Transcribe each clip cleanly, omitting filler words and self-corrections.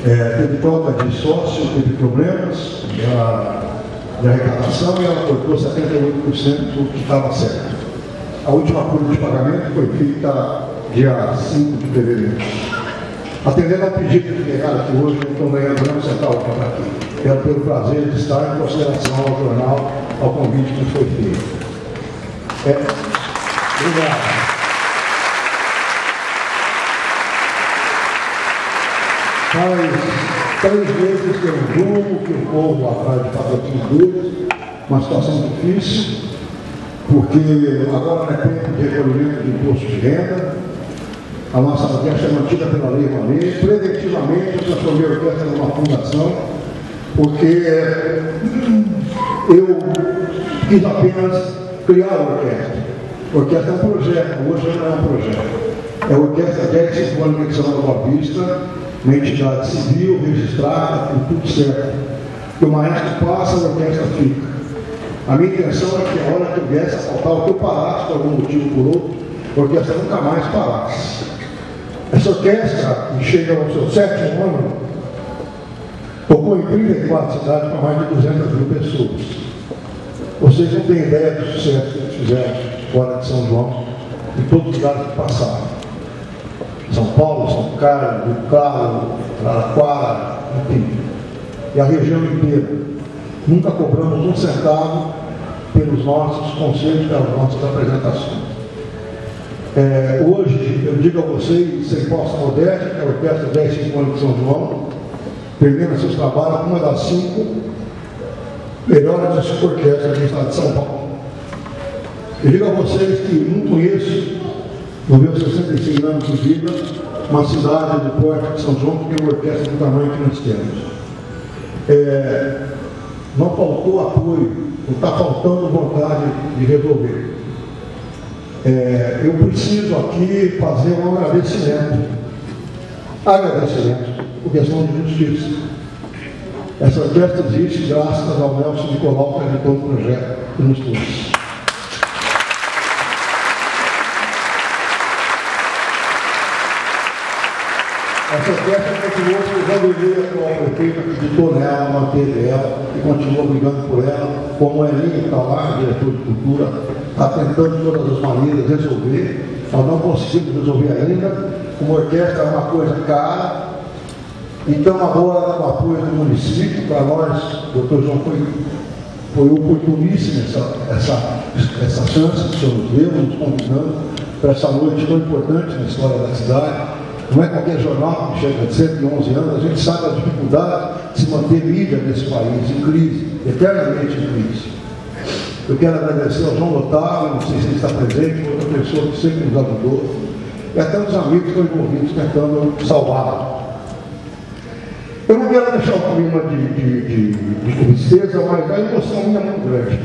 teve troca de sócio, teve problemas de arrecadação e ela cortou 78% do que estava certo. A última folha de pagamento foi feita dia 5 de fevereiro. Atendendo ao pedido de pegar aqui hoje, não estou ganhando nenhum centavo para aqui. Quero ter o prazer de estar em consideração ao jornal, ao convite que foi feito. Obrigado. Faz 3 meses que eu julgo que o povo atrás de patrocínios, uma situação difícil, porque agora não é tempo de recolhimento de imposto de renda, a nossa orquestra é mantida pela Lei Rouanet, preventivamente eu transformei a orquestra numa fundação, porque eu quis apenas criar a orquestra. A orquestra é um projeto, hoje não é um projeto. É a Orquestra 10 Sinfônica de São Boa Vista, uma entidade civil, registrada, com tudo certo. Que o maestro passa, a orquestra fica. A minha intenção é que a hora que eu viesse a faltar, ou que eu parasse por algum motivo ou por outro, a orquestra nunca mais parasse. Essa orquestra, que chega ao seu 7º ano, tocou em 34 cidades para mais de 200 mil pessoas. Vocês não têm ideia do sucesso que eles fizeram fora de São João, em todos os lugares que passaram. São Paulo, São Carlos, Rio Claro, Araraquara, enfim. E a região inteira. Nunca cobramos um centavo pelos nossos concertos, pelas nossas apresentações. Hoje, eu digo a vocês, sem falsa modéstia, que a Orquestra 10 Sinfônica de São João termina seus trabalhos com uma das 5 melhores orquestras do estado de São Paulo. Eu digo a vocês que não conheço, nos meus 66 anos de vida, uma cidade do porte de São João que tem uma orquestra do tamanho que nós temos. Não faltou apoio, não está faltando vontade de resolver. Eu preciso aqui fazer um agradecimento, por questão de justiça. Essa orquestra existe graças ao Nelson Nicolau, que editou o projeto que nos trouxe. Essa orquestra continuou usando o meio atual prefeito, acreditou nela, manteve ela e continua brigando por ela, como a Elinha, que está lá, diretor de cultura, está tentando de todas as maneiras resolver. Nós não conseguimos resolver ainda. Uma orquestra é uma coisa cara. Então agora, com o apoio do município, para nós, o doutor João foi oportuníssima essa chance que o senhor nos deu, nos convidando para essa noite tão importante na história da cidade. Não é qualquer jornal que chega de 111 anos, a gente sabe a dificuldade de se manter mídia nesse país, em crise, eternamente em crise. Eu quero agradecer ao João Otávio, não sei se ele está presente, outra pessoa que sempre nos ajudou, e até os amigos que estão envolvidos tentando salvá-lo. Eu não quero deixar o clima de tristeza, mas a emoção minha é muito grande,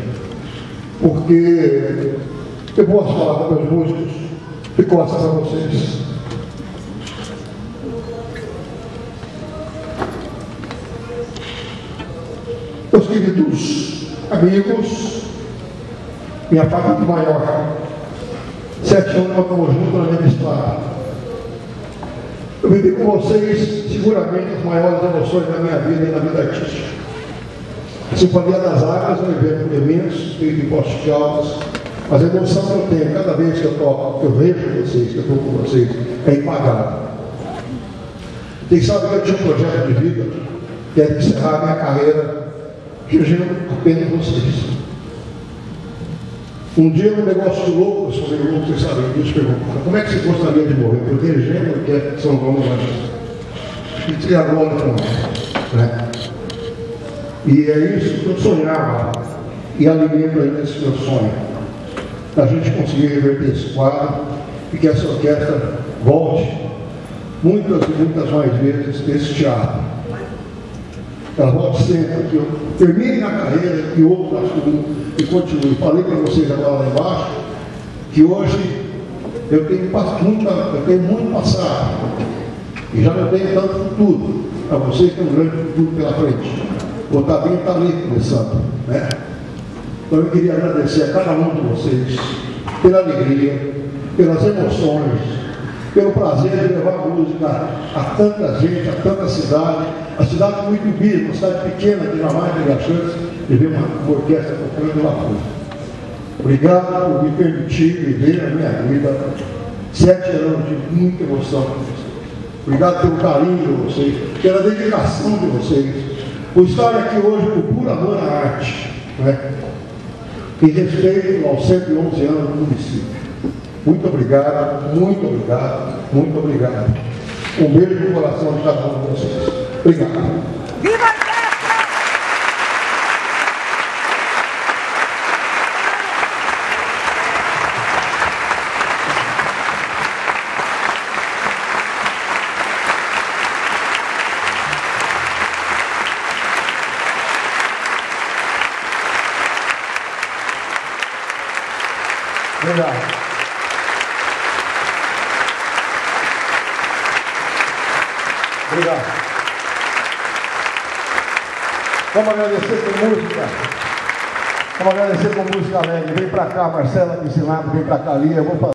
porque eu posso falar com meus músicos de costas para vocês. Meus queridos amigos, minha família maior, 7 anos nós estamos juntos na mesma estrada. Eu vivi com vocês, seguramente, as maiores emoções da minha vida e da vida artística. A Sinfonia das Águas é um evento imenso, feito em Poços de Caldas, mas a emoção que eu tenho cada vez que eu toco, que eu vejo vocês, que eu estou com vocês, é impagável. Vocês sabem que eu tinha um projeto de vida, que era encerrar minha carreira dirigindo apenas vocês. Um dia, um negócio de louco, eu sou meio louco, vocês sabem disso, perguntaram: como é que você gostaria de morrer? Eu dirigindo o que é São João e te agora também, né? E é isso que eu sonhava e alimento ainda esse meu sonho, a gente conseguir reverter esse quadro e que essa orquestra volte muitas e muitas mais vezes esse teatro. Ela volte sempre, que eu termine na carreira, que outro assume e continue. Falei para vocês agora lá embaixo que hoje eu tenho muito passado e já não tenho tanto futuro. Para vocês tem um grande futuro pela frente. O Otavinho está ali começando, né? Então eu queria agradecer a cada um de vocês pela alegria, pelas emoções, pelo prazer de levar música a tanta gente, a tanta cidade, a cidade muito viva, uma cidade pequena que jamais teve a chance de ver uma orquestra tocando lá fora. Obrigado por me permitir viver a minha vida, 7 anos de muita emoção. Obrigado pelo carinho de vocês, pela dedicação de vocês, por estar aqui hoje por puro amor à arte, né? E respeito aos 111 anos do município. Muito obrigado, muito obrigado, muito obrigado. Um beijo no coração de cada um de vocês. Obrigado. Viva a Obrigado. Obrigado. Vamos agradecer com música. Vamos agradecer com música alegre. Vem pra cá, Marcela, me ensinar, vem pra cá, Lia. Eu vou falar.